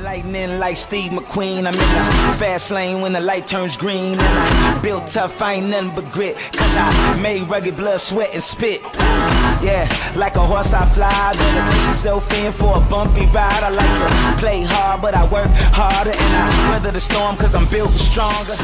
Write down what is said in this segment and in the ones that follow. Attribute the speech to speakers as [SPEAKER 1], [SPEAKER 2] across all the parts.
[SPEAKER 1] Lightning like Steve McQueen. I'm in the fast lane when the light turns green. And I built tough, I ain't nothing but grit. Cause I made rugged blood, sweat, and spit. Yeah, like a horse I fly. Better push yourself in for a bumpy ride. I like to play hard, but I work harder. And I weather the storm cause I'm built stronger.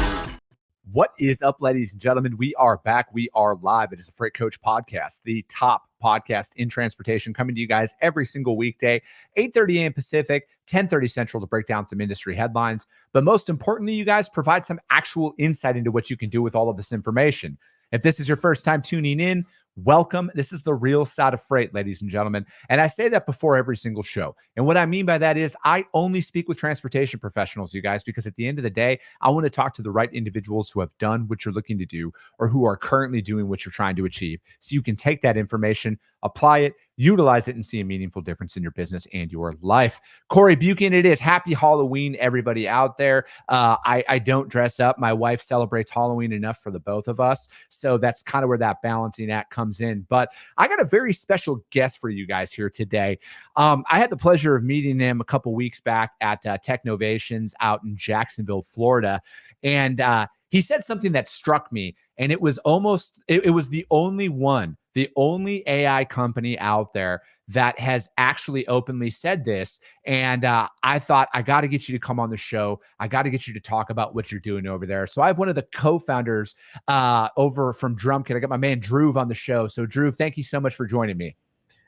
[SPEAKER 2] What is up, ladies and gentlemen? We are back. We are live. It is a Freight Coach podcast, the top podcast in transportation, coming to you guys every single weekday, 8:30 a.m. Pacific, 10:30 Central, to break down some industry headlines. But most importantly, you guys provide some actual insight into what you can do with all of this information. If this is your first time tuning in, welcome. This is the real side of freight, ladies and gentlemen. And I say that before every single show. And what I mean by that is I only speak with transportation professionals, you guys, because at the end of the day, I want to talk to the right individuals who have done what you're looking to do or who are currently doing what you're trying to achieve. So you can take that information, apply it, utilize it, and see a meaningful difference in your business and your life. Corey Buchan, it is. Happy Halloween, everybody out there. I don't dress up. My wife celebrates Halloween enough for the both of us. So that's kind of where that balancing act comes in. But I got a very special guest for you guys here today. I had the pleasure of meeting him a couple weeks back at Technovations out in Jacksonville, Florida. And he said something that struck me. And it was almost, it was the only AI company out there that has actually openly said this. And I thought, I got to get you to come on the show. I got to get you to talk about what you're doing over there. So I have one of the co-founders over from Drumkit. I got my man Drhuv on the show. So Drhuv, thank you so much for joining me.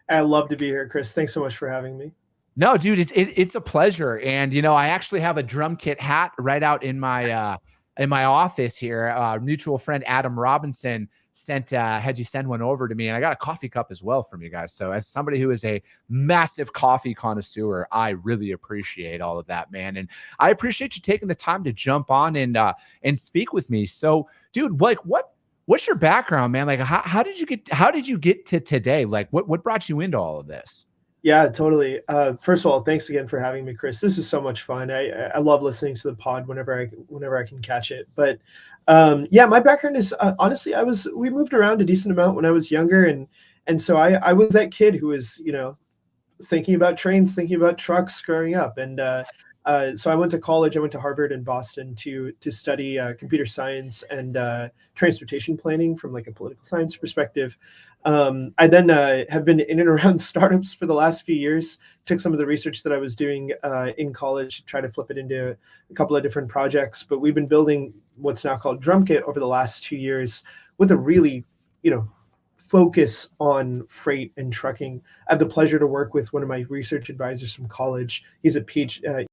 [SPEAKER 3] I love to be here, Chris. Thanks so much for having me.
[SPEAKER 2] No, dude, it's a pleasure. And, you know, I actually have a Drumkit hat right out in my office here. Mutual friend Adam Robinson had you send one over to me, and I got a coffee cup as well from you guys. So as somebody who is a massive coffee connoisseur, I really appreciate all of that, man. And I appreciate you taking the time to jump on and speak with me. So, dude, like what's your background, man? Like how did you get to today? Like what brought you into all of this?
[SPEAKER 3] Yeah, totally. First of all, thanks again for having me, Chris. This is so much fun. I love listening to the pod whenever I can catch it. But yeah, my background is honestly, we moved around a decent amount when I was younger, and so I was that kid who was, you know, thinking about trains, thinking about trucks growing up. And so I went to college. I went to Harvard in Boston to study computer science and transportation planning from like a political science perspective. I then have been in and around startups for the last few years. Took some of the research that I was doing in college to try to flip it into a couple of different projects. But we've been building what's now called Drumkit over the last 2 years with a really, you know, focus on freight and trucking. I have the pleasure to work with one of my research advisors from college. He's a PhD,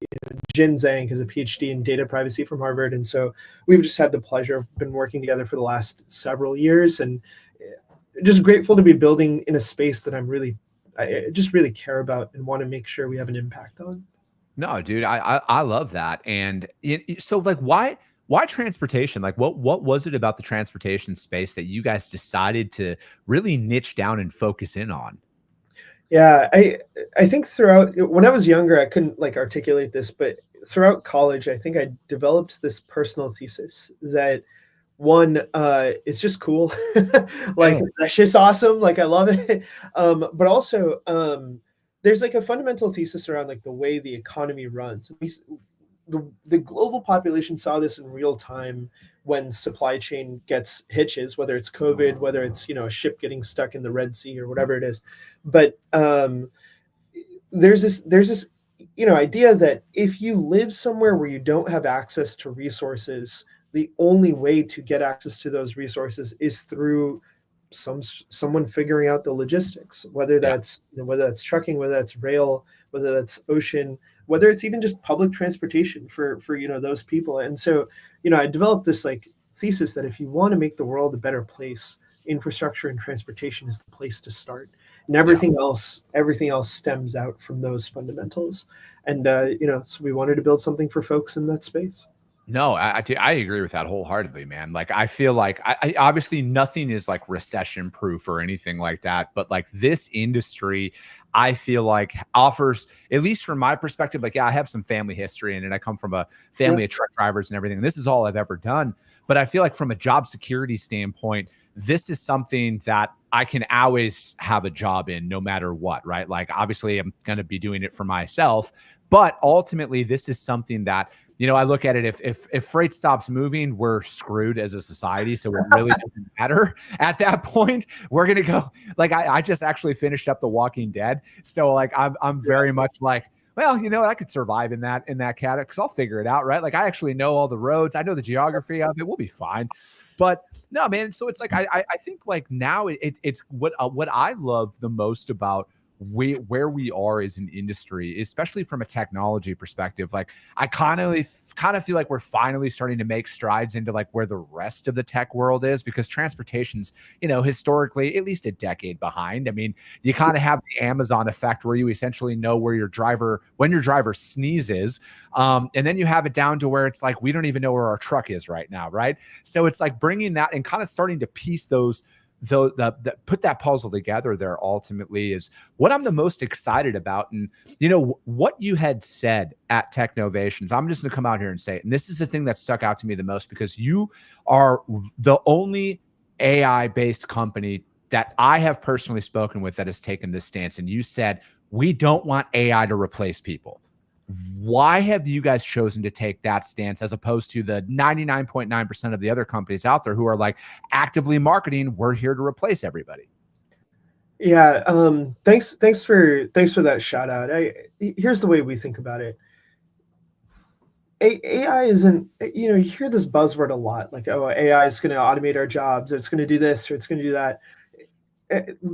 [SPEAKER 3] Jin Zhang has a PhD in data privacy from Harvard. And so we've just had the pleasure of been working together for the last several years, and just grateful to be building in a space that I just really care about and want to make sure we have an impact on.
[SPEAKER 2] No, dude, I love that. And so like, why transportation? Like what was it about the transportation space that you guys decided to really niche down and focus in on?
[SPEAKER 3] Yeah, I think throughout, when I was younger, I couldn't like articulate this, but throughout college, I think I developed this personal thesis that one, it's just cool. Like that shit's awesome. Like I love it. But also, there's like a fundamental thesis around like the way the economy runs. The global population saw this in real time when supply chain gets hitches, whether it's COVID, whether it's, you know, a ship getting stuck in the Red Sea or whatever it is. But there's this, you know, idea that if you live somewhere where you don't have access to resources, the only way to get access to those resources is through someone figuring out the logistics, whether that's whether that's trucking, whether that's rail, whether that's ocean, whether it's even just public transportation for you know, those people. And so, you know, I developed this like thesis that if you want to make the world a better place, infrastructure and transportation is the place to start, and everything else stems out from those fundamentals. And you know, so we wanted to build something for folks in that space.
[SPEAKER 2] No, I agree with that wholeheartedly, man. Like, I feel like I obviously nothing is like recession proof or anything like that, but like this industry, I feel like offers, at least from my perspective, like, yeah, I have some family history in it. I come from a family of truck drivers and everything, and this is all I've ever done. But I feel like from a job security standpoint, this is something that I can always have a job in no matter what, right? Like obviously I'm going to be doing it for myself, but ultimately this is something that, I look at it, if freight stops moving, we're screwed as a society. So it really doesn't matter at that point. We're going to go like, I just actually finished up The Walking Dead. So like, I'm very much like, well, I could survive in that category because I'll figure it out, right? Like I actually know all the roads. I know the geography of it. We'll be fine. But no, man. So it's like I think like now it's what I love the most about where we are as an industry, especially from a technology perspective. Like I kind of feel like we're finally starting to make strides into like where the rest of the tech world is, because transportation's, historically at least a decade behind. I mean, you kind of have the Amazon effect where you essentially know when your driver sneezes. And then you have it down to where it's like, we don't even know where our truck is right now. Right. So it's like bringing that and kind of starting to piece those put that puzzle together there ultimately is what I'm the most excited about. And what you had said at Technovations, I'm just gonna come out here and say it, and this is the thing that stuck out to me the most, because you are the only AI based company that I have personally spoken with that has taken this stance. And you said, we don't want AI to replace people. Why have you guys chosen to take that stance as opposed to the 99.9% of the other companies out there who are like actively marketing, we're here to replace everybody?
[SPEAKER 3] Yeah. Thanks for that shout out. Here's the way we think about it. AI isn't, you hear this buzzword a lot, like, oh, AI is going to automate our jobs, or it's going to do this, or it's going to do that.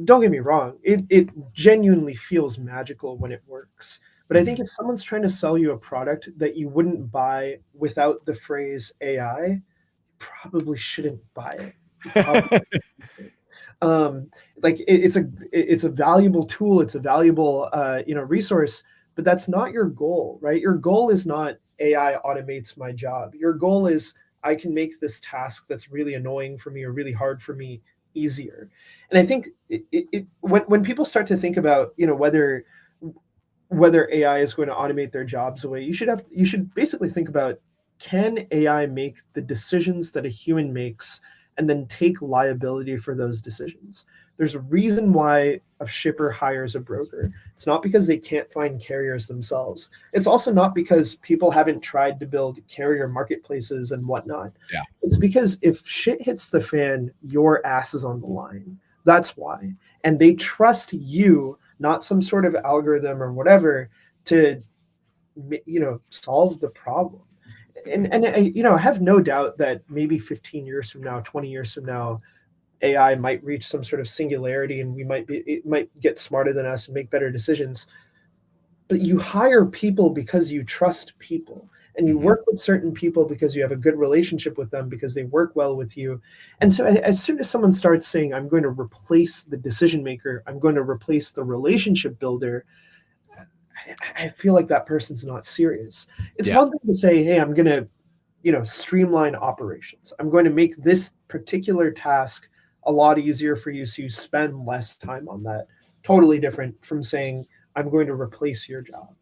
[SPEAKER 3] Don't get me wrong. It genuinely feels magical when it works. But I think if someone's trying to sell you a product that you wouldn't buy without the phrase AI, you probably shouldn't buy it. Like it's a valuable tool. It's a valuable, resource, but that's not your goal, right? Your goal is not AI automates my job. Your goal is I can make this task that's really annoying for me or really hard for me easier. And I think when people start to think about, whether AI is going to automate their jobs away, you should basically think about, can AI make the decisions that a human makes and then take liability for those decisions? There's a reason why a shipper hires a broker. It's not because they can't find carriers themselves. It's also not because people haven't tried to build carrier marketplaces and whatnot.
[SPEAKER 2] Yeah.
[SPEAKER 3] It's because if shit hits the fan, your ass is on the line. That's why. And they trust you, not some sort of algorithm or whatever, to solve the problem. And I have no doubt that maybe 15 years from now, 20 years from now, AI might reach some sort of singularity and it might get smarter than us and make better decisions. But you hire people because you trust people, and you work with certain people because you have a good relationship with them, because they work well with you. And so as soon as someone starts saying, I'm going to replace the decision maker, I'm going to replace the relationship builder, I feel like that person's not serious. It's one thing to say, hey, I'm going to, streamline operations. I'm going to make this particular task a lot easier for you so you spend less time on that. Totally different from saying, I'm going to replace your job.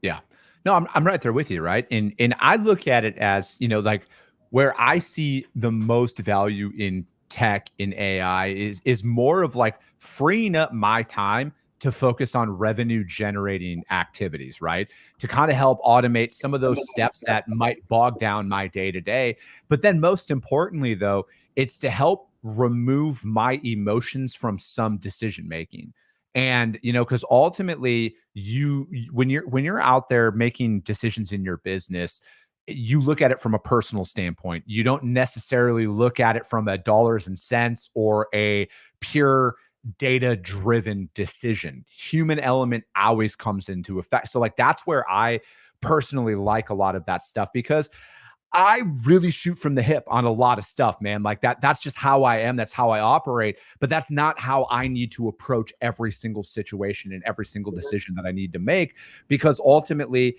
[SPEAKER 2] Yeah. No, I'm right there with you, right? And I look at it as, like where I see the most value in tech, in AI is more of like freeing up my time to focus on revenue generating activities, right? To kind of help automate some of those steps that might bog down my day to day. But then most importantly, though, it's to help remove my emotions from some decision making. And because ultimately when you're out there making decisions in your business, you look at it from a personal standpoint. You don't necessarily look at it from a dollars and cents or a pure data driven decision. Human element always comes into effect. So like that's where I personally like a lot of that stuff, because I really shoot from the hip on a lot of stuff, man. Like that's just how I am. That's how I operate. But that's not how I need to approach every single situation and every single decision that I need to make, because ultimately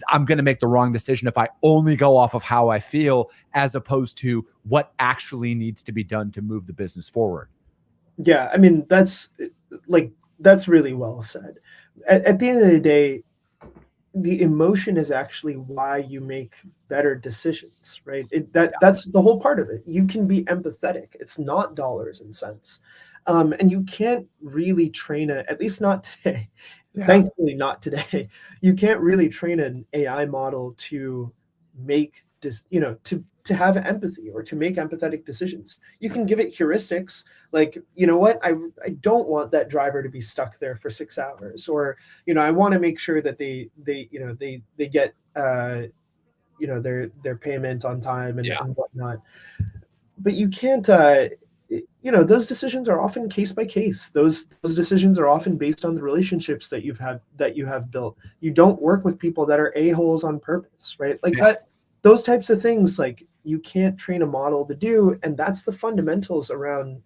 [SPEAKER 2] I'm going to make the wrong decision if I only go off of how I feel as opposed to what actually needs to be done to move the business forward.
[SPEAKER 3] Yeah. I mean, that's really well said. At the end of the day, the emotion is actually why you make better decisions, right? That's the whole part of it. You can be empathetic. It's not dollars and cents. And you can't really train at least not today.
[SPEAKER 2] Yeah.
[SPEAKER 3] Thankfully, not today. You can't really train an AI model to make to have empathy or to make empathetic decisions. You can give it heuristics like, you know what, I don't want that driver to be stuck there for 6 hours, or I want to make sure that they get their payment on time and whatnot. But you can't those decisions are often case by case. Those decisions are often based on the relationships that you have built. You don't work with people that are a-holes on purpose, right? Like that, those types of things, like, you can't train a model to do. And that's the fundamentals around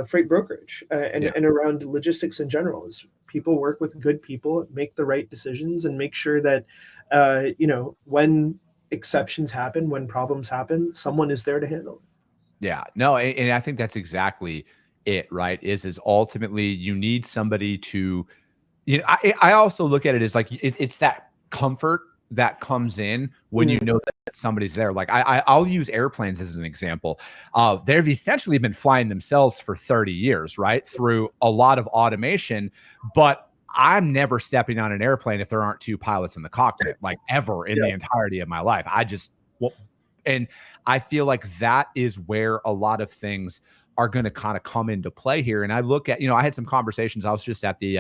[SPEAKER 3] freight brokerage and around logistics in general. Is people work with good people, make the right decisions, and make sure that when exceptions happen, when problems happen, someone is there to handle it.
[SPEAKER 2] Yeah, no, and I think that's exactly it, right? Is ultimately you need somebody to, I also look at it as like it's that comfort that comes in when you know that somebody's there. Like I'll use airplanes as an example. They've essentially been flying themselves for 30 years, right? Through a lot of automation, but I'm never stepping on an airplane if there aren't two pilots in the cockpit, like ever in the entirety of my life. And I feel like that is where a lot of things are going to kind of come into play here. And I look at, I had some conversations. I was just at the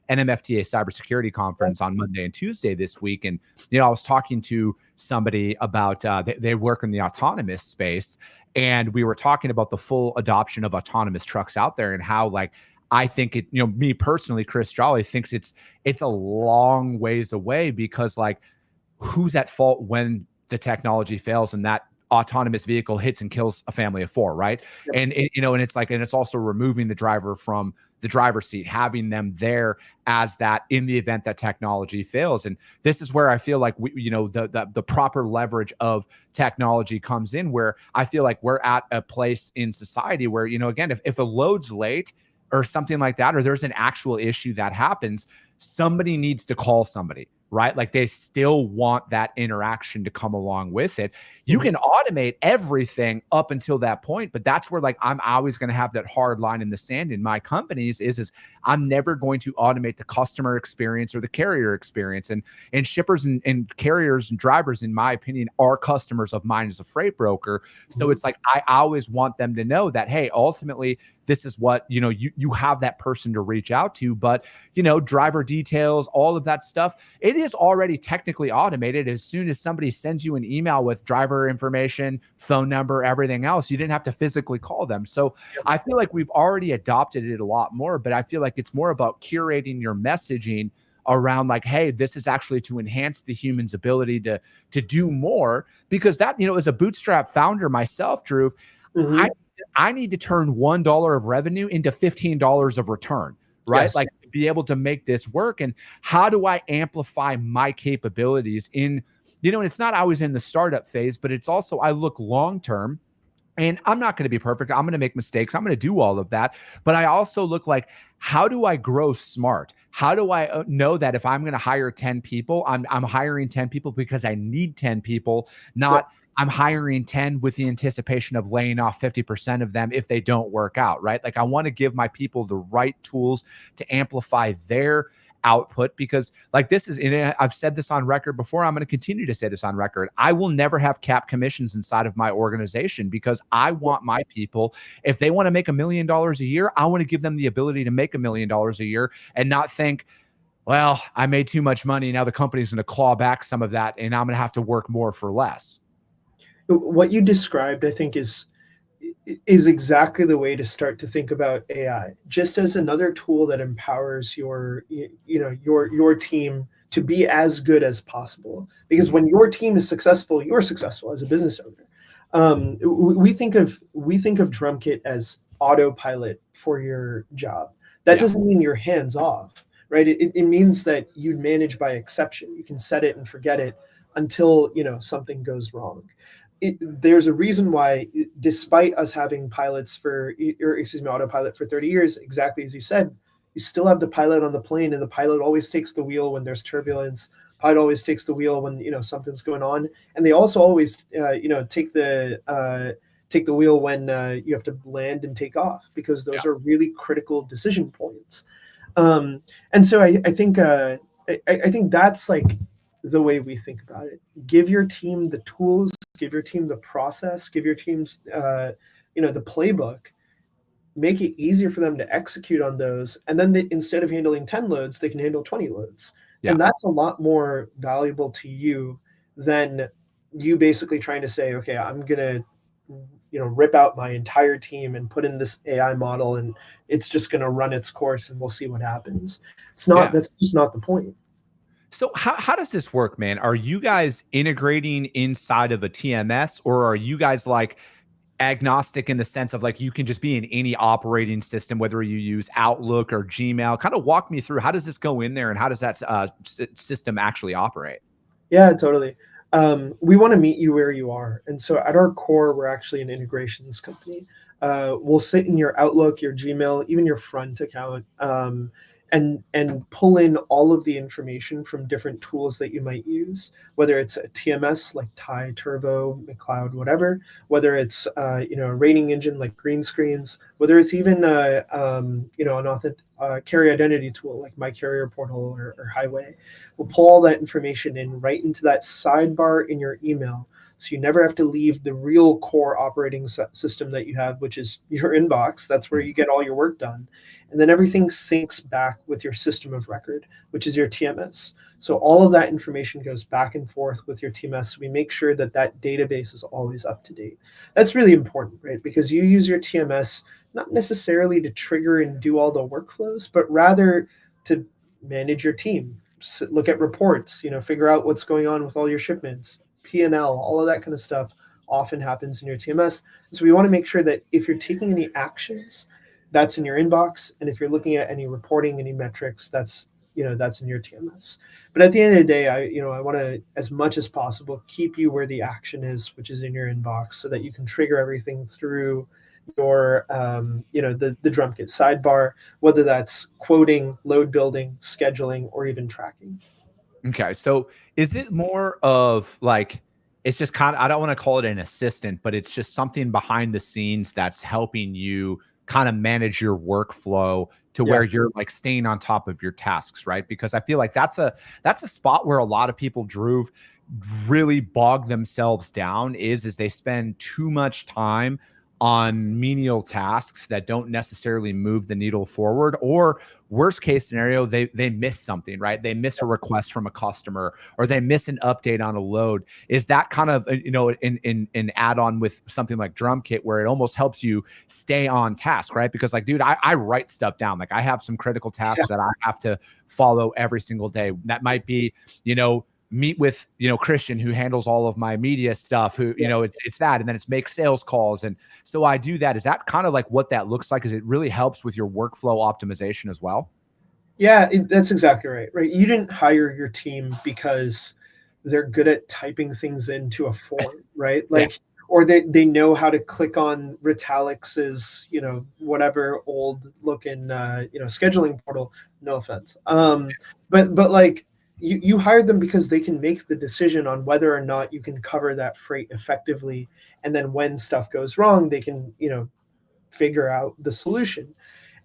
[SPEAKER 2] NMFTA cybersecurity conference on Monday and Tuesday this week. And, I was talking to somebody about, they work in the autonomous space. And we were talking about the full adoption of autonomous trucks out there and how, like, I think it, me personally, Chris Jolly thinks it's a long ways away because, like, who's at fault when the technology fails and that autonomous vehicle hits and kills a family of four, right?
[SPEAKER 3] Yep.
[SPEAKER 2] And it's also removing the driver from the driver's seat, having them there as that in the event that technology fails. And this is where I feel like the proper leverage of technology comes in, where I feel like we're at a place in society where, again, if a load's late or something like that, or there's an actual issue that happens, somebody needs to call somebody, right? Like they still want that interaction to come along with it. You can automate everything up until that point, but that's where, like, I'm always going to have that hard line in the sand in my companies is I'm never going to automate the customer experience or the carrier experience. And shippers and carriers and drivers, in my opinion, are customers of mine as a freight broker. So it's like, I always want them to know that, hey, ultimately, this is what, you have that person to reach out to, but, driver details, all of that stuff, it is already technically automated. As soon as somebody sends you an email with driver information, phone number, everything else, you didn't have to physically call them. So I feel like we've already adopted it a lot more, but I feel like it's more about curating your messaging around, like, hey, this is actually to enhance the human's ability to do more, because that, as a bootstrap founder myself, Drhuv, I need to turn $1 of revenue into $15 of return, right?
[SPEAKER 3] Yes.
[SPEAKER 2] Like, to be able to make this work. And how do I amplify my capabilities in, and it's not always in the startup phase, but it's also, I look long-term. And I'm not going to be perfect. I'm going to make mistakes. I'm going to do all of that. But I also look like, how do I grow smart? How do I know that if I'm going to hire 10 people, I'm hiring 10 people because I need 10 people, not I'm hiring 10 with the anticipation of laying off 50% of them if they don't work out, right? Like, I want to give my people the right tools to amplify their output, because, like, this is, and I've said this on record before, I'm going to continue to say this on record, I will never have cap commissions inside of my organization, because I want my people, if they want to make $1 million a year, I want to give them the ability to make $1 million a year and not think, well, I made too much money, now the company's going to claw back some of that and I'm going to have to work more for less.
[SPEAKER 3] What you described, I think, is exactly the way to start to think about AI, just as another tool that empowers your team to be as good as possible. Because when your team is successful, you're successful as a business owner. We think of Drumkit as autopilot for your job. That doesn't mean you're hands off, right? It means that you manage by exception. You can set it and forget it until something goes wrong. There's a reason why, despite us having autopilot for 30 years, exactly as you said, you still have the pilot on the plane, and the pilot always takes the wheel when there's turbulence. Pilot always takes the wheel when something's going on, and they also always take the take the wheel when you have to land and take off, because those are really critical decision points. And so I think I think that's like the way we think about it. Give your team the tools, give your team the process, give your teams the playbook, make it easier for them to execute on those, and then instead of handling 10 loads, they can handle 20 loads. And that's a lot more valuable to you than you basically trying to say, okay, I'm gonna rip out my entire team and put in this AI model, and it's just going to run its course and we'll see what happens. It's not, that's just not the point.
[SPEAKER 2] So how does this work, man? Are you guys integrating inside of a TMS, or are you guys like agnostic in the sense of like you can just be in any operating system, whether you use Outlook or Gmail? Kind of walk me through, how does this go in there and how does that system actually operate?
[SPEAKER 3] Yeah, totally. We want to meet you where you are. And so at our core, we're actually an integrations company. We'll sit in your Outlook, your Gmail, even your front account, and pull in all of the information from different tools that you might use, whether it's a TMS like Tye, Turbo, McCloud, whatever, whether it's a rating engine like Green Screens, whether it's even an carrier identity tool like My Carrier Portal or Highway. We'll pull all that information in right into that sidebar in your email. So you never have to leave the real core operating system that you have, which is your inbox. That's where you get all your work done. And then everything syncs back with your system of record, which is your TMS. So all of that information goes back and forth with your TMS. We make sure that that database is always up to date. That's really important, right? Because you use your TMS not necessarily to trigger and do all the workflows, but rather to manage your team, look at reports, figure out what's going on with all your shipments, P&L, all of that kind of stuff often happens in your TMS. So we want to make sure that if you're taking any actions, that's in your inbox. And if you're looking at any reporting, any metrics, that's in your TMS. But at the end of the day, I want to, as much as possible, keep you where the action is, which is in your inbox, so that you can trigger everything through your, the Drumkit sidebar, whether that's quoting, load building, scheduling, or even tracking.
[SPEAKER 2] Okay. So is it more of like, it's just kind of, I don't want to call it an assistant, but it's just something behind the scenes that's helping you kind of manage your workflow to where you're like staying on top of your tasks, right? Because I feel like that's a spot where a lot of people, Drhuv, really bog themselves down is they spend too much time on menial tasks that don't necessarily move the needle forward, or worst case scenario, they miss something, right? They miss a request from a customer, or they miss an update on a load. Is that kind of an add-on with something like Drumkit, where it almost helps you stay on task, right? Because like, dude, I write stuff down. Like I have some critical tasks that I have to follow every single day. That might be, meet with Christian, who handles all of my media stuff, who it's that, and then it's make sales calls, and so I do that. Is that kind of like what that looks like? Is it really helps with your workflow optimization as well?
[SPEAKER 3] Yeah, that's exactly right. You didn't hire your team because they're good at typing things into a form, right? Like or they know how to click on Retalix's whatever old looking scheduling portal. No offense, but like you hired them because they can make the decision on whether or not you can cover that freight effectively, and then when stuff goes wrong, they can figure out the solution.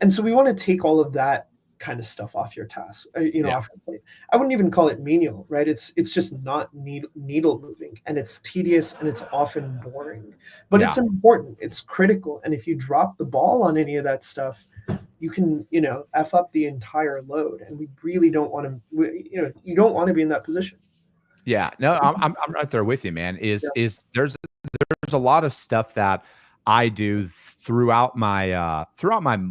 [SPEAKER 3] And so we want to take all of that kind of stuff off your task, off your plate. I wouldn't even call it menial, right? It's just not needle moving, and it's tedious, and it's often boring, but it's important, it's critical. And if you drop the ball on any of that stuff, you can F up the entire load, and we really don't want to. You don't want to be in that position.
[SPEAKER 2] Yeah, no, I'm right there with you, man. Is there's a lot of stuff that I do throughout my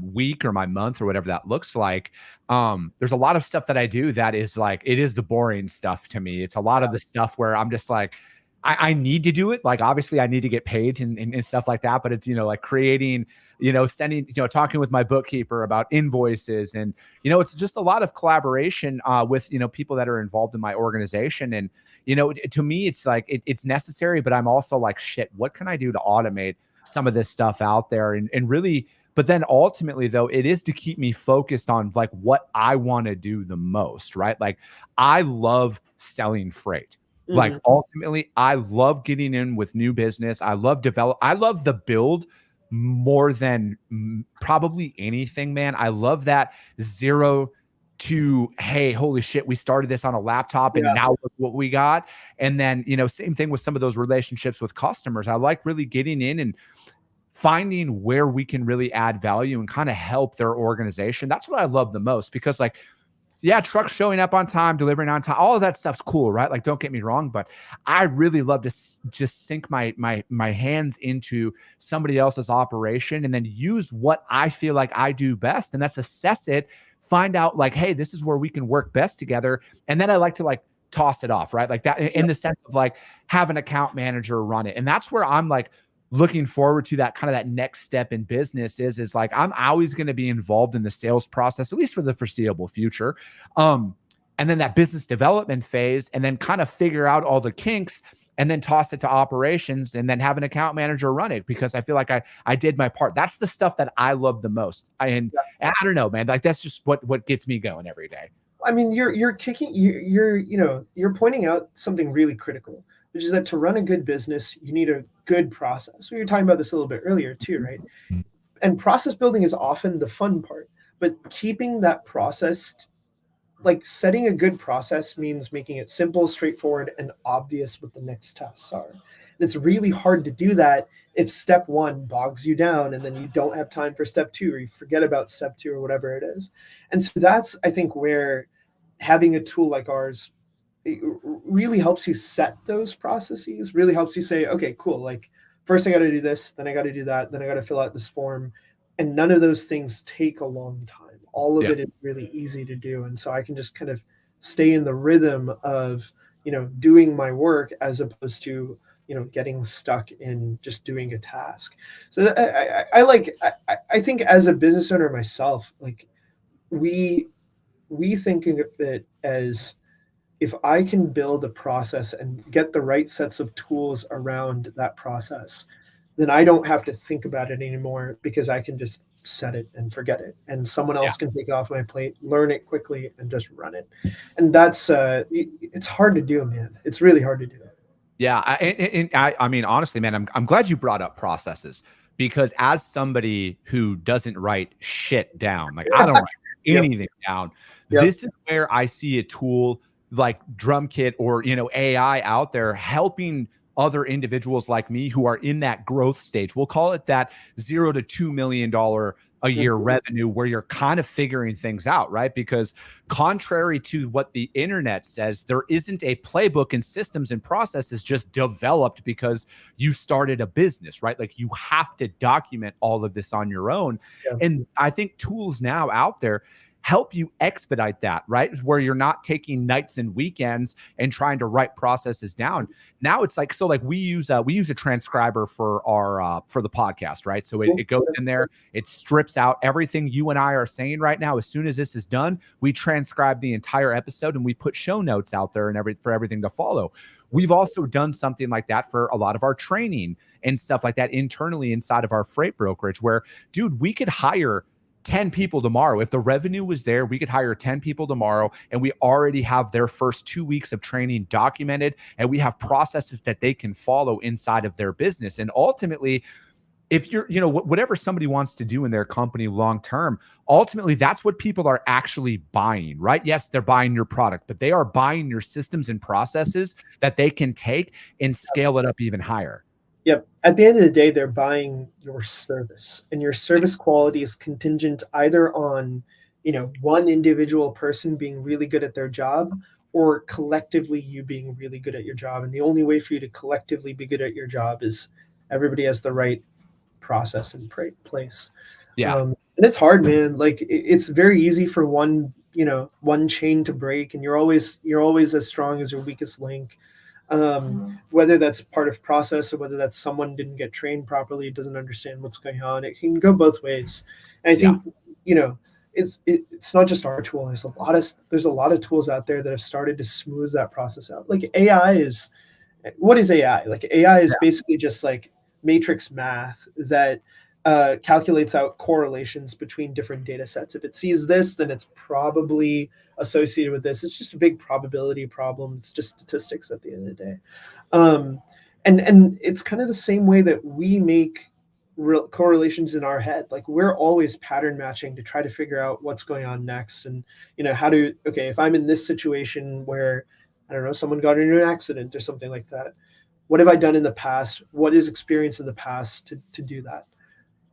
[SPEAKER 2] week or my month or whatever that looks like. There's a lot of stuff that I do that is like, it is the boring stuff to me. It's a lot of the stuff where I'm just like, I need to do it. Like, obviously I need to get paid and stuff like that, but it's, like creating, sending, talking with my bookkeeper about invoices, and, it's just a lot of collaboration with, people that are involved in my organization. And, to me, it's like, it's necessary, but I'm also like, shit, what can I do to automate some of this stuff out there? And really, but then ultimately though, it is to keep me focused on like what I want to do the most, right? Like I love selling freight. Like ultimately, I love getting in with new business. I love the build more than probably anything, man. I love that zero to, hey, holy shit, we started this on a laptop and now look what we got. And then, same thing with some of those relationships with customers. I like really getting in and finding where we can really add value and kind of help their organization. That's what I love the most, because like, yeah, trucks showing up on time, delivering on time, all of that stuff's cool, right? Like, don't get me wrong, but I really love to just sink my hands into somebody else's operation and then use what I feel like I do best, and that's assess it, find out like, hey, this is where we can work best together, and then I like to like toss it off, right? Like that in the sense of like have an account manager run it, and that's where I'm like looking forward to that kind of that next step in business is like, I'm always going to be involved in the sales process, at least for the foreseeable future. And then that business development phase, and then kind of figure out all the kinks and then toss it to operations and then have an account manager run it, because I feel like I did my part. That's the stuff that I love the most. And I don't know, man, like that's just what gets me going every day.
[SPEAKER 3] I mean, you're pointing out something really critical, which is that to run a good business, you need a good process. We were talking about this a little bit earlier too, right? And process building is often the fun part, but keeping that process, like setting a good process means making it simple, straightforward, and obvious what the next tasks are. And it's really hard to do that if step one bogs you down and then you don't have time for step two, or you forget about step two or whatever it is. And so that's, I think, where having a tool like ours, it really helps you set those processes, really helps you say, okay, cool. Like first I got to do this, then I got to do that, then I got to fill out this form. And none of those things take a long time. All of it is really easy to do. And so I can just kind of stay in the rhythm of, doing my work as opposed to, getting stuck in just doing a task. So I think as a business owner myself, like we thinking of it as, if I can build a process and get the right sets of tools around that process, then I don't have to think about it anymore, because I can just set it and forget it. And someone else can take it off my plate, learn it quickly, and just run it. And that's, it's hard to do, man. It's really hard to do.
[SPEAKER 2] Yeah. I mean, honestly, man, I'm glad you brought up processes, because as somebody who doesn't write shit down, like I don't write anything down, this is where I see a tool like DrumKit or, AI out there helping other individuals like me who are in that growth stage. We'll call it that $0 to $2 million a year revenue, where you're kind of figuring things out, right? Because contrary to what the internet says, there isn't a playbook and systems and processes just developed because you started a business, right? Like you have to document all of this on your own. And I think tools now out there help you expedite that, right? Where you're not taking nights and weekends and trying to write processes down. Now it's like, so like we use a transcriber for our for the podcast, right? So it goes in there, it strips out everything you and I are saying right now. As soon as this is done, we transcribe the entire episode and we put show notes out there and for everything to follow. We've also done something like that for a lot of our training and stuff like that internally inside of our freight brokerage, where, dude, we could hire 10 people tomorrow. If the revenue was there, we could hire 10 people tomorrow, and we already have their first 2 weeks of training documented, and we have processes that they can follow inside of their business. And ultimately, if you're, whatever somebody wants to do in their company long term, ultimately that's what people are actually buying, right? Yes, they're buying your product, but they are buying your systems and processes that they can take and scale it up even higher.
[SPEAKER 3] Yep. At the end of the day, they're buying your service, and your service quality is contingent either on, one individual person being really good at their job, or collectively you being really good at your job. And the only way for you to collectively be good at your job is everybody has the right process in place. And it's hard, man. Like it's very easy for one chain to break, and you're always as strong as your weakest link. Whether that's part of process or whether that's someone didn't get trained properly, doesn't understand what's going on. It can go both ways. And I think, it's not just our tool. There's a lot of tools out there that have started to smooth that process out. Like what is AI? Like AI is basically just like matrix math that calculates out correlations between different data sets. If it sees this, then it's probably associated with this. It's just a big probability problem. It's just statistics at the end of the day. And it's kind of the same way that we make real correlations in our head. Like we're always pattern matching to try to figure out what's going on next. And, okay, if I'm in this situation where, I don't know, someone got into an accident or something like that, what have I done in the past? What is experience in the past to do that?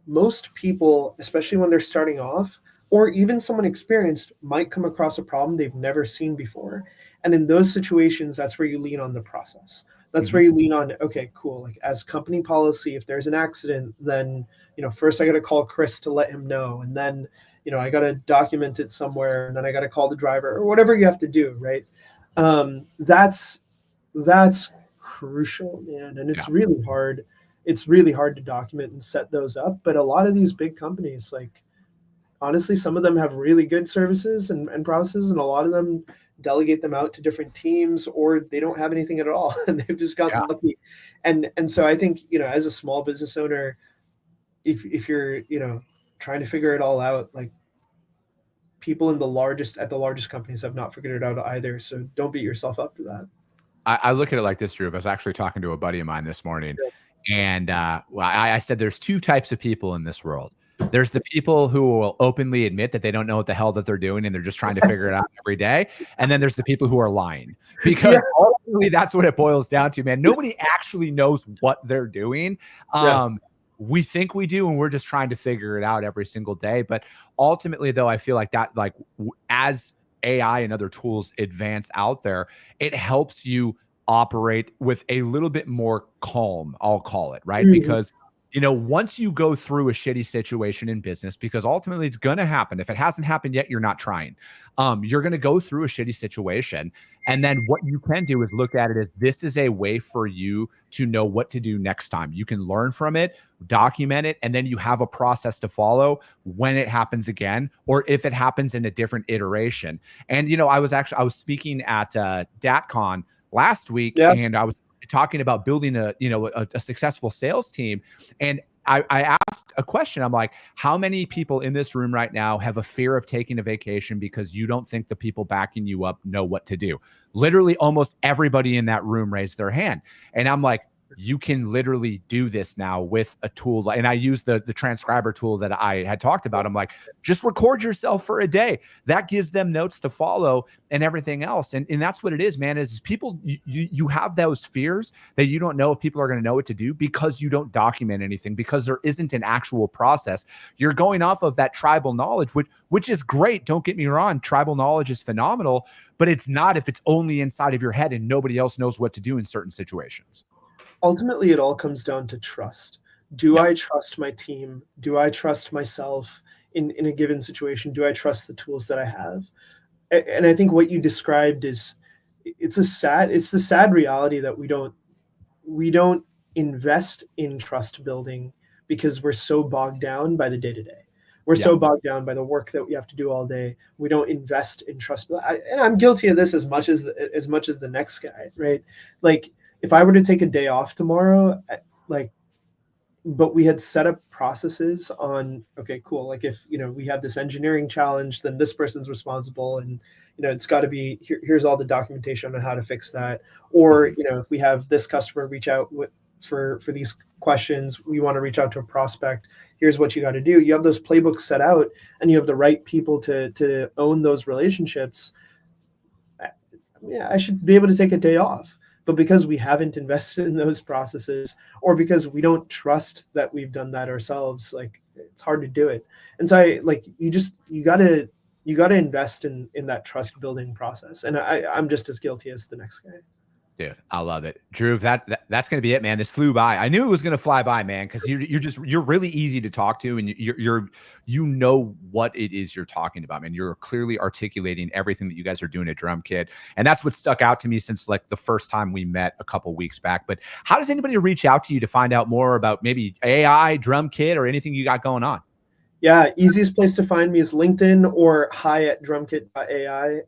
[SPEAKER 3] Most people, especially when they're starting off, or even someone experienced, might come across a problem they've never seen before. And in those situations, that's where you lean on the process. That's where you lean on, okay, cool. Like as company policy, if there's an accident, then, first I got to call Chris to let him know. And then, I got to document it somewhere, and then I got to call the driver or whatever you have to do. Right. That's crucial, man. And it's really hard. It's really hard to document and set those up. But a lot of these big companies, like, honestly, some of them have really good services and processes, and a lot of them delegate them out to different teams, or they don't have anything at all and they've just gotten lucky. And so I think, as a small business owner, if you're, trying to figure it all out, like people at the largest companies have not figured it out either. So don't beat yourself up for that.
[SPEAKER 2] I look at it like this, Drhuv. I was actually talking to a buddy of mine this morning, and I said there's two types of people in this world. There's the people who will openly admit that they don't know what the hell that they're doing and they're just trying to figure it out every day. And then there's the people who are lying, because ultimately that's what it boils down to, man. Nobody actually knows what they're doing. We think we do, and we're just trying to figure it out every single day. But ultimately, though, I feel like that, like as AI and other tools advance out there, it helps you operate with a little bit more calm, I'll call it, right? Because once you go through a shitty situation in business, because ultimately it's going to happen. If it hasn't happened yet, you're not trying. You're going to go through a shitty situation. And then what you can do is look at it as this is a way for you to know what to do next time. You can learn from it, document it, and then you have a process to follow when it happens again, or if it happens in a different iteration. And, I was speaking at DatCon last week, and I was talking about building a successful sales team. And I asked a question. I'm like, how many people in this room right now have a fear of taking a vacation because you don't think the people backing you up know what to do? Literally almost everybody in that room raised their hand. And I'm like, you can literally do this now with a tool. And I use the transcriber tool that I had talked about. I'm like, just record yourself for a day. That gives them notes to follow and everything else. And that's what it is, man, is people, you have those fears that you don't know if people are going to know what to do because you don't document anything, because there isn't an actual process. You're going off of that tribal knowledge, which is great. Don't get me wrong. Tribal knowledge is phenomenal, but it's not if it's only inside of your head and nobody else knows what to do in certain situations.
[SPEAKER 3] Ultimately, it all comes down to trust. Do I trust my team? Do I trust myself in a given situation? Do I trust the tools that I have? And I think what you described is it's the sad reality that we don't invest in trust building because we're so bogged down by the day-to-day. We're so bogged down by the work that we have to do all day. We don't invest in trust. And I'm guilty of this as much as the next guy, right? Like, if I were to take a day off tomorrow, but we had set up processes on, okay, cool. Like if, we have this engineering challenge, then this person's responsible, and, it's got to be, here's all the documentation on how to fix that. Or, if we have this customer reach out for these questions, we want to reach out to a prospect. Here's what you got to do. You have those playbooks set out, and you have the right people to own those relationships. Yeah, I should be able to take a day off. But because we haven't invested in those processes, or because we don't trust that we've done that ourselves, like it's hard to do it. And so you gotta invest in that trust building process. And I'm just as guilty as the next guy.
[SPEAKER 2] Dude, I love it. Drhuv, that's going to be it, man. This flew by. I knew it was going to fly by, man, because you're really easy to talk to, and you know what it is you're talking about, man. You're clearly articulating everything that you guys are doing at Drum Kit. And that's what stuck out to me since like the first time we met a couple weeks back. But how does anybody reach out to you to find out more about maybe AI, Drum Kit, or anything you got going on?
[SPEAKER 3] Yeah, easiest place to find me is LinkedIn or hi@drumkit.ai.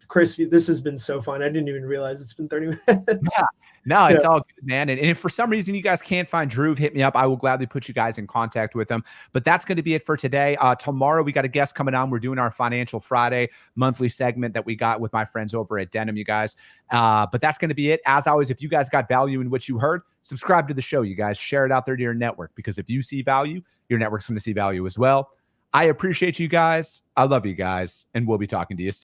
[SPEAKER 3] Chris, this has been so fun. I didn't even realize it's been 30 minutes.
[SPEAKER 2] Yeah. No, it's
[SPEAKER 3] Yeah.
[SPEAKER 2] all good, man. And if for some reason you guys can't find Drhuv, hit me up. I will gladly put you guys in contact with him. But that's going to be it for today. Tomorrow, we got a guest coming on. We're doing our Financial Friday monthly segment that we got with my friends over at Denim, you guys. But that's going to be it. As always, if you guys got value in what you heard, subscribe to the show, you guys. Share it out there to your network, because if you see value, your network's going to see value as well. I appreciate you guys. I love you guys. And we'll be talking to you soon.